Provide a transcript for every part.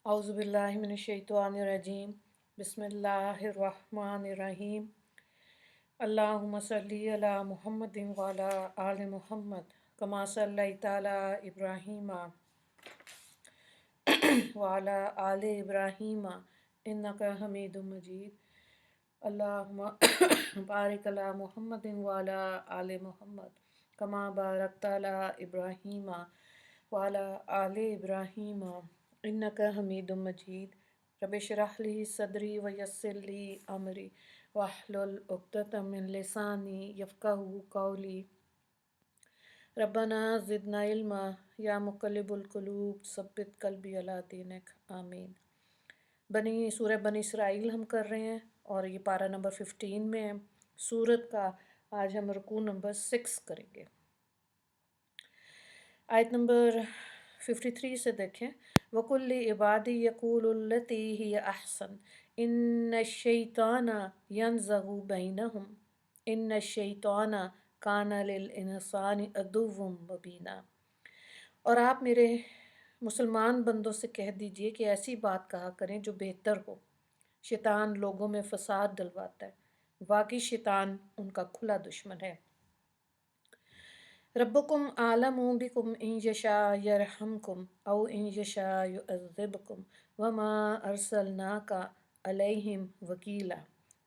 औज़ुबिल्लाहि मिनश्शैतानिर्रजीम बिस्मिल्लाहिर्रहमानिर्रहीम अल्लाहुम्मा सल्ली अला मुहम्मदिन व अला आलि मुहम्मद कमा सल्लैता अला इब्राहीम व अला आलि इब्राहीम इन्नका हमीदुम मजीद अल्लाहुम्मा बारिक अला मुहम्मदिन व अला आलि मुहम्मद कमा बारकता अला इब्राहीम व अला आलि इब्राहीम इन्नका हमीदुम मजीद रब्बि इश्रह ली सदरी व यस्सिर ली अमरी वहलुल उक़्दतम मिन लिसानी यफ़क़हू क़ौली रब्बना ज़िदना इल्मा या मुक़ल्लिबुल क़ुलूब सब्बित क़ल्बी अला दीनिक आमीन। सूरह बनी इसराइल हम कर रहे हैं और ये पारा नंबर 15 में है। सूरत का आज हम रुकू नंबर 6 करेंगे। आयत नंबर 53 से देखें, वकुल्लि इबादी यक़ूलुल्लती हिय अहसन इन्नश-शैताना यनज़गु बैनहुम इन्नश-शैताना काना लिल इंसानी अदुव्वुम मुबीना। और आप मेरे मुसलमान बंदों से कह दीजिए कि ऐसी बात कहा करें जो बेहतर हो। शैतान लोगों में फसाद डलवाता है, वाकई शैतान उनका खुला दुश्मन है। रब्बुकुम आलमु बिकुम इन यशा यरहमकुम औ इन यशा युअज़्ज़िबकुम वमा अरसलनाका अलैहिम वकीला।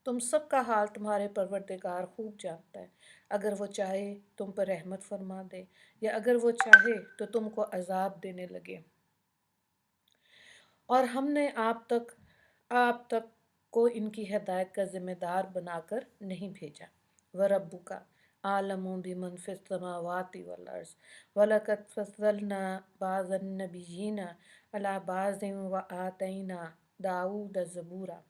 तुम सबका हाल तुम्हारे परवरदिगार खूब जानता है। अगर वो चाहे तुम पर रहमत फरमा दे या अगर वो चाहे तो तुमको अजाब देने लगे। और हमने आप तक को इनकी हिदायत का जिम्मेदार बनाकर नहीं भेजा। व रब्बुका आलमु बिमन फिस समावाति वल अर्ज़ वलक़द फ़ज़्ज़लना बाज़न नबिय्यीना अला बाज़िन व आतैना दाऊद ज़बूरा।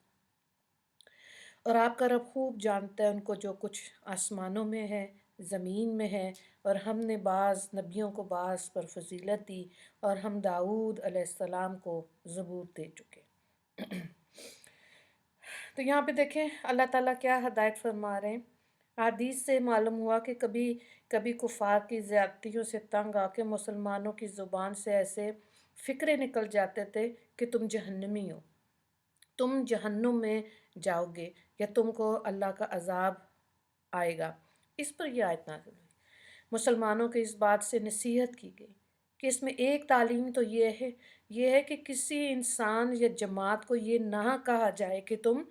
और आपका रब खूब जानता है उनको जो कुछ आसमानों में है, ज़मीन में है, और हमने बाज़ नबियों को बाज़ पर फजीलत दी और हम दाऊद अलैहिस्सलाम को ज़बूर दे चुके। तो यहाँ पे देखें अल्लाह ताला क्या हदायत फरमा रहे हैं। हदीस से मालूम हुआ कि कभी कभी कुफार की ज़्यादतियों से तंग आके मुसलमानों की ज़ुबान से ऐसे फ़िक्रे निकल जाते थे कि तुम जहन्नमी हो, तुम जहन्नुम में जाओगे या तुमको अल्लाह का अजाब आएगा। इस पर यह आयत नाज़िल हुई। मुसलमानों की इस बात से नसीहत की गई कि इसमें एक तालीम तो ये है कि किसी इंसान या जमात को ये ना कहा जाए कि तुम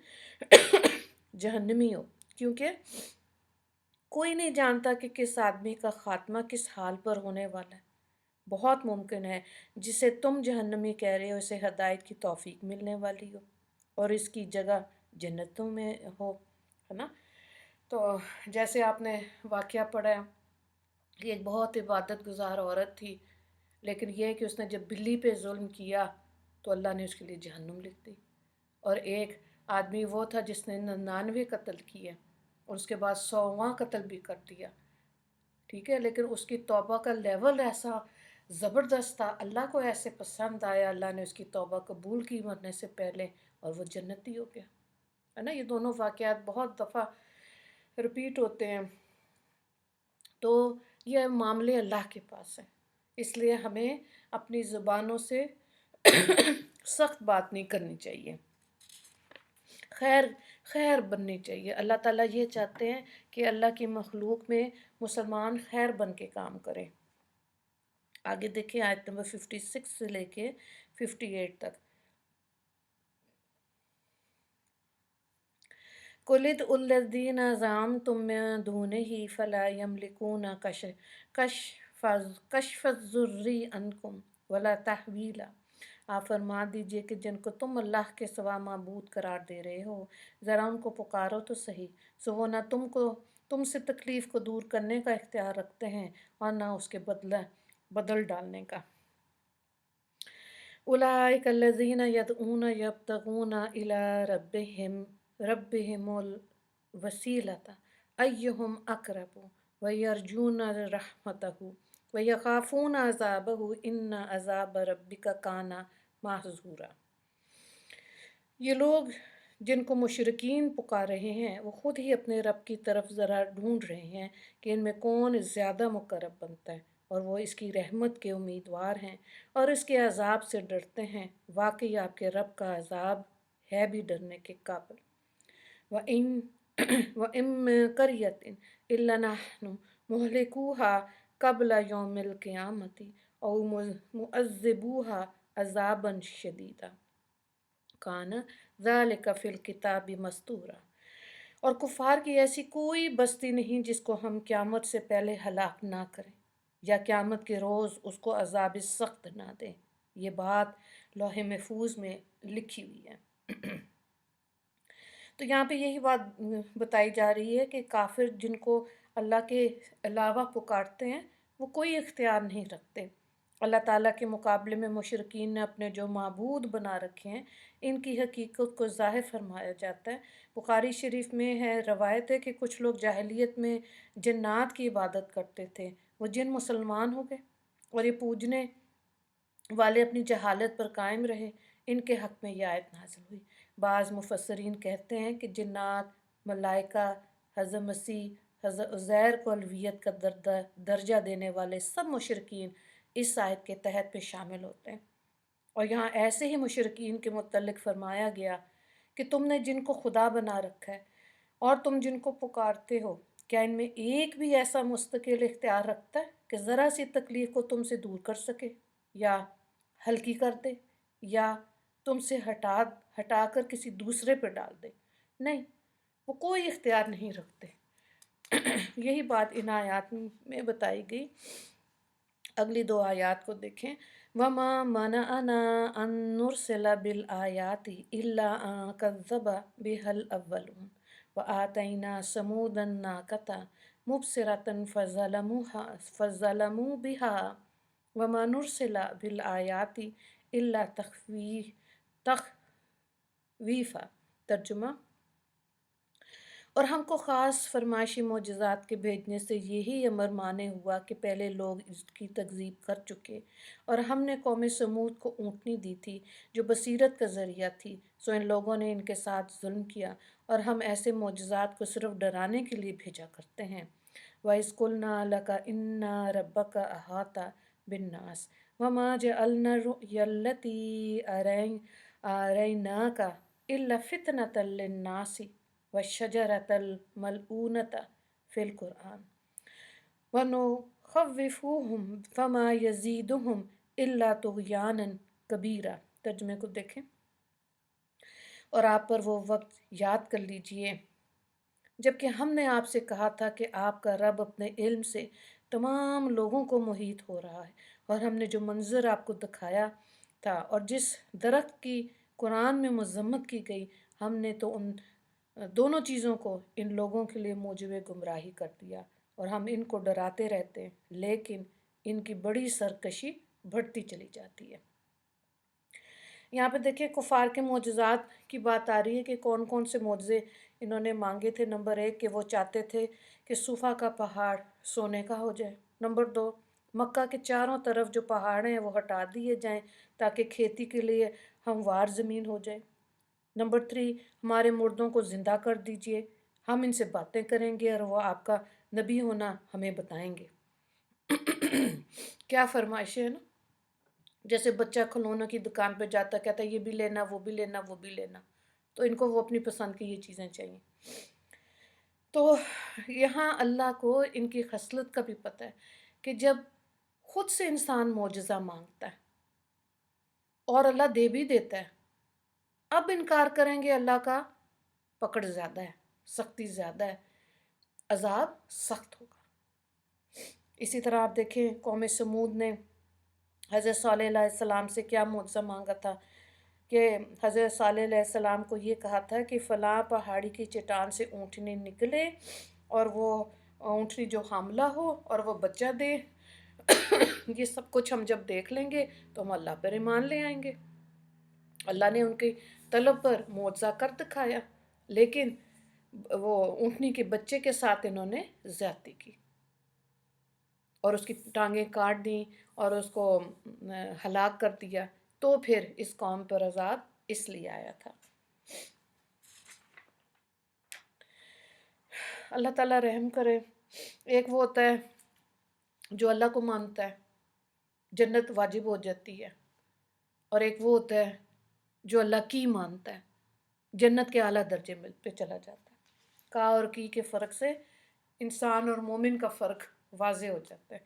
जहन्नमी हो, क्योंकि कोई नहीं जानता कि किस आदमी का खात्मा किस हाल पर होने वाला है। बहुत मुमकिन है जिसे तुम जहन्नमी कह रहे हो इसे हदायत की तौफीक मिलने वाली हो और इसकी जगह जन्नतों में हो, है ना। तो जैसे आपने वाक़या पढ़ा है कि एक बहुत इबादत गुजार औरत थी, लेकिन यह कि उसने जब बिल्ली पे जुल्म किया तो अल्लाह ने उसके लिए जहन्नुम लिख दी। और एक आदमी वो था जिसने 99 कत्ल किए और उसके बाद 100वां कत्ल भी कर दिया, ठीक है, लेकिन उसकी तौबा का लेवल ऐसा ज़बरदस्त था, अल्लाह को ऐसे पसंद आया, अल्लाह ने उसकी तौबा कबूल की मरने से पहले और वो जन्नती हो गया, है ना। ये दोनों वाक़यात बहुत दफ़ा रिपीट होते हैं। तो ये मामले अल्लाह के पास है, इसलिए हमें अपनी ज़ुबानों से सख्त बात नहीं करनी चाहिए, खैर बननी चाहिए। अल्लाह ताला ये चाहते हैं कि अल्लाह की मखलूक में मुसलमान खैर बन के काम करें। आगे देखिए आयत नंबर 56 से लेके 58 तक। कुलिद उल्लज़ीना ज़अमतुम मिन दूनिही फला यमलिकूना कश्फ़-ज़ुर्री अन्कुम वला तहवीला। आप फरमा दीजिए कि जिनको तुम अल्लाह के सिवा माबूद करार दे रहे हो, ज़रा उनको पुकारो तो सही, सो वो ना तुमसे तकलीफ़ को दूर करने का इख्तियार रखते हैं और ना उसके बदल डालने का। उलाइका अल्लज़ीना यदऊना यब्तगूना इला रब्बिहिमुल वसीलता अय्युहुम अक़रबु व यरजूना रहमतहु व यख़ाफ़ूना अज़ाबहु इन्ना अज़ाब रब्बिका काना महज़ूरा। ये लोग जिनको मुशरिकीन पुकार रहे हैं वो खुद ही अपने रब की तरफ ज़रा ढूंढ रहे हैं कि इनमें कौन ज़्यादा मुक़र्रब बनता है اور وہ اس کی رحمت کے امیدوار ہیں اور اس کے عذاب سے ڈرتے ہیں۔ واقعی آپ کے رب کا عذاب ہے بھی ڈرنے کے قابل۔ وَإِن وَإِن مِّن قَرْيَةٍ إِلَّا نَحْنُ مُهْلِكُوهَا قَبْلَ يَوْمِ الْقِيَامَةِ أَوْ مُعَذِّبُوهَا عَذَابًا شَدِيدًا كَانَ ذَلِكَ فِي الْكِتَابِ مَسْطُورًا۔ اور کفار کی ایسی کوئی بستی نہیں جس کو ہم قیامت سے پہلے ہلاک نہ کریں یا قیامت کے روز اس کو عذاب سخت نہ دیں۔ یہ بات لوح محفوظ میں لکھی ہوئی ہے۔ تو یہاں پہ یہی بات بتائی جا رہی ہے کہ کافر جن کو اللہ کے علاوہ پکارتے ہیں وہ کوئی اختیار نہیں رکھتے۔ اللہ تعالیٰ کے مقابلے میں مشرکین نے اپنے جو معبود بنا رکھے ہیں ان کی حقیقت کو ظاہر فرمایا جاتا ہے۔ بخاری شریف میں ہے روایت ہے کہ کچھ لوگ جاہلیت میں جنات کی عبادت کرتے تھے، وہ جن مسلمان ہو گئے اور یہ پوجنے والے اپنی جہالت پر قائم رہے، ان کے حق میں یہ آیت نازل ہوئی۔ بعض مفسرین کہتے ہیں کہ جنات، ملائکہ، حضرت مسیح، حضرت عزیر کو الوہیت کا درجہ دینے والے سب مشرکین اس آیت کے تحت میں شامل ہوتے ہیں۔ اور یہاں ایسے ہی مشرکین کے متعلق فرمایا گیا کہ تم نے جن کو خدا بنا رکھا ہے اور تم جن کو پکارتے ہو، کیا ان میں ایک بھی ایسا مستقل اختیار رکھتا ہے کہ ذرا سی تکلیف کو تم سے دور کر سکے یا ہلکی کر دے یا تم سے ہٹا کر کسی دوسرے پہ ڈال دے؟ نہیں، وہ کوئی اختیار نہیں رکھتے۔ یہی بات ان آیات میں بتائی گئی۔ اگلی دو آیات کو دیکھیں۔ وَمَا مَنَعَنَا أَن نُرْسِلَ بِالْآيَاتِ إِلَّا أَن كَذَّبَ بِهَا الْأَوَّلُونَ وَآتَيْنَا ثَمُودَ النَّاقَةَ مُبْصِرَةً فَظَلَمُوا بِهَا وَمَا نُرْسِلُ بِالْآيَاتِ إِلَّا تخویفا۔ ترجمہ: اور ہم کو خاص فرمائشی معجزات کے بھیجنے سے یہی امر مانے ہوا کہ پہلے لوگ اس کی تکذیب کر چکے، اور ہم نے قوم سمود کو اونٹنی دی تھی جو بصیرت کا ذریعہ تھی، سو ان لوگوں نے ان کے ساتھ ظلم کیا، اور ہم ایسے معجزات کو صرف ڈرانے کے لیے بھیجا کرتے ہیں۔ وَإِذْ قُلْنَا لَكَ إِنَّ رَبَّكَ أَحَاطَ بِالنَّاسِ وَمَا جَعَلْنَا الرُّؤْيَا الَّتِي أَرَيْنَاكَ إِلَّا فِتْنَةً لِلنَّاسِ وَالشَّجَرَةَ الْمَلْعُونَةَ فِي الْقُرْآنِ وَنُخَوِّفُهُمْ فَمَا يَزِيدُهُمْ إِلَّا طُغْيَانًا كَبِيرًا۔ ترجمے کو دیکھیں۔ اور آپ پر وہ وقت یاد کر لیجئے جبکہ ہم نے آپ سے کہا تھا کہ آپ کا رب اپنے علم سے تمام لوگوں کو محیط ہو رہا ہے، اور ہم نے جو منظر آپ کو دکھایا تھا اور جس درخت کی قرآن میں مذمت کی گئی، ہم نے تو ان دونوں چیزوں کو ان لوگوں کے لیے موجب گمراہی کر دیا، اور ہم ان کو ڈراتے رہتے ہیں لیکن ان کی بڑی سرکشی بڑھتی چلی جاتی ہے۔ یہاں پہ دیکھیں کفار کے معجزات کی بات آ رہی ہے کہ کون کون سے معجزے انہوں نے مانگے تھے۔ نمبر 1 کہ وہ چاہتے تھے کہ صفا کا پہاڑ سونے کا ہو جائے۔ نمبر 2 مکہ کے چاروں طرف جو پہاڑ ہیں وہ ہٹا دیے جائیں تاکہ کھیتی کے لیے ہموار زمین ہو جائے۔ نمبر 3 ہمارے مردوں کو زندہ کر دیجئے، ہم ان سے باتیں کریں گے اور وہ آپ کا نبی ہونا ہمیں بتائیں گے۔ کیا فرمائشیں ہیں نا، جیسے بچہ کھلونوں کی دکان پہ جاتا کہتا ہے یہ بھی لینا وہ بھی لینا وہ بھی لینا، تو ان کو وہ اپنی پسند کی یہ چیزیں چاہیے۔ تو یہاں اللہ کو ان کی خصلت کا بھی پتہ ہے کہ جب خود سے انسان معجزہ مانگتا ہے اور اللہ دے بھی دیتا ہے، اب انکار کریں گے اللہ کا، پکڑ زیادہ ہے، سختی زیادہ ہے، عذاب سخت ہوگا۔ اسی طرح آپ دیکھیں قوم سمود نے حضرت صالح علیہ السلام سے کیا معجزہ مانگا تھا کہ حضرت صالح علیہ السلام کو یہ کہا تھا کہ فلاں پہاڑی کی چٹان سے اونٹنی نکلے اور وہ اونٹنی جو حاملہ ہو اور وہ بچہ دے، یہ سب کچھ ہم جب دیکھ لیں گے تو ہم اللہ پر ایمان لے آئیں گے۔ اللہ نے ان کی طلب پر معجزہ کر دکھایا، لیکن وہ اونٹنی کے بچے کے ساتھ انہوں نے زیادتی کی اور اس کی ٹانگیں کاٹ دیں اور اس کو ہلاک کر دیا، تو پھر اس قوم پر عذاب اس لیے آیا تھا۔ اللہ تعالیٰ رحم کرے۔ ایک وہ ہوتا ہے जो अल्लाह को मानता है, जन्नत वाजिब हो जाती है। और एक वो होता है जो अल्लाह की मानता है, जन्नत के आला दर्जे में पे चला जाता है। का और की के फ़र्क से इंसान और मोमिन का फ़र्क वाज़े हो जाता है।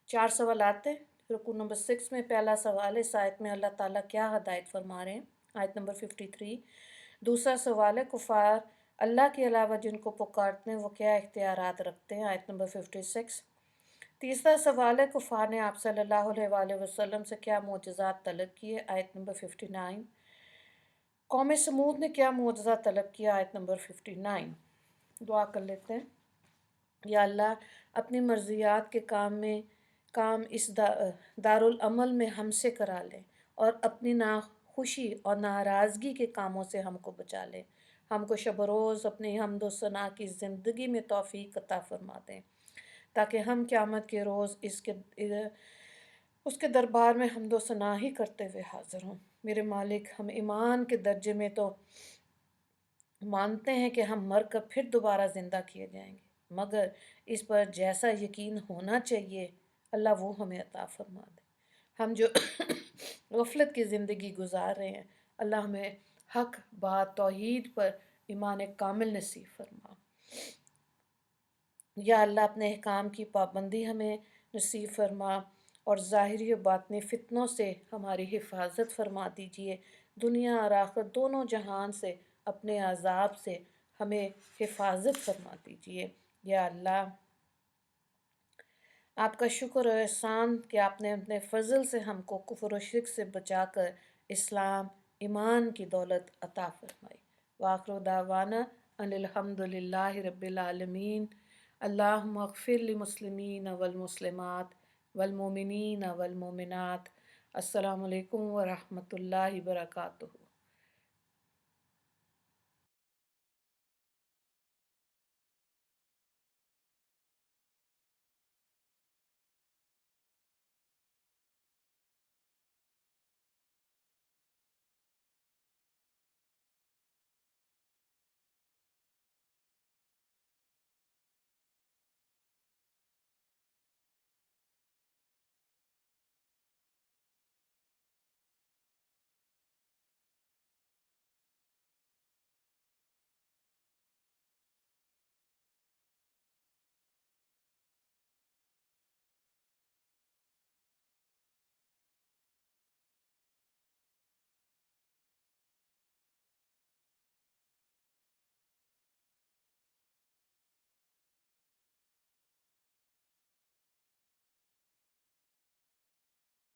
4 सवाल आते हैं। रुकू नंबर 6 में पहला सवाल है, इस आयत में अल्लाह ताला क्या हदायत फरमा रहे हैं? आयत नंबर 53। दूसरा सवाल है, कुफ़ार अल्लाह के अलावा जिनको पुकारते हैं वो क्या इख्तियारात रखते हैं? आयत नंबर 56। तीसरा सवाल है, कुफ़ार ने आप सल्लल्लाहु अलैहि वसल्लम से क्या मोजज़ात तलब किए? आयत नंबर 59। कौम समूद ने क्या मोजज़ा तलब किया? आयत नंबर 59। दुआ कर लेते हैं। या अल्लाह, अपनी मर्ज़ियात के काम इस दारुल अमल में हमसे करा ले और अपनी नाखुशी और नाराज़गी के कामों से हमको बचा ले। हमको शब रोज़ अपनी हम्द व सना की ज़िंदगी में तौफ़ीक अता फ़रमा दें, ताकि हम क़यामत के रोज़ उसके दरबार में हम्द व सना ही करते हुए हाज़िर हों। मेरे मालिक, हम ईमान के दर्जे में तो मानते हैं कि हम मर कर फिर दोबारा ज़िंदा किए जाएंगे, मगर इस पर जैसा यकीन होना चाहिए अल्लाह वो हमें अता फरमा दे। हम जो गफलत की ज़िंदगी गुजार रहे हैं, अल्लाह हमें हक बात तौहीद पर ईमान कामिल नसीब फरमा। या अल्लाह, अपने अहकाम की पाबंदी हमें नसीब फरमा और ज़ाहिरी व बातनी फ़ितनों से हमारी हिफाजत फरमा दीजिए। दुनिया और आखिरत दोनों जहान से अपने अज़ाब से हमें हिफाजत फरमा दीजिए। या अल्लाह, आपका शुक्र और एहसान कि आपने अपने फ़ज़ल से हमको कुफ्र व शिर्क से बचाकर इस्लाम ईमान की दौलत अता फ़रमाई। व आखिर दावाना अनिल हम्दुलिल्लाहि रब्बिल आलमीन। अल्लाहुम्मा अग़फ़िर लिल मुस्लिमीन वल मुस्लिमात वल मोमिनीन वल मोमिनात। अस्सलामु अलैकुम व रहमतुल्लाहि व बरकातुहू।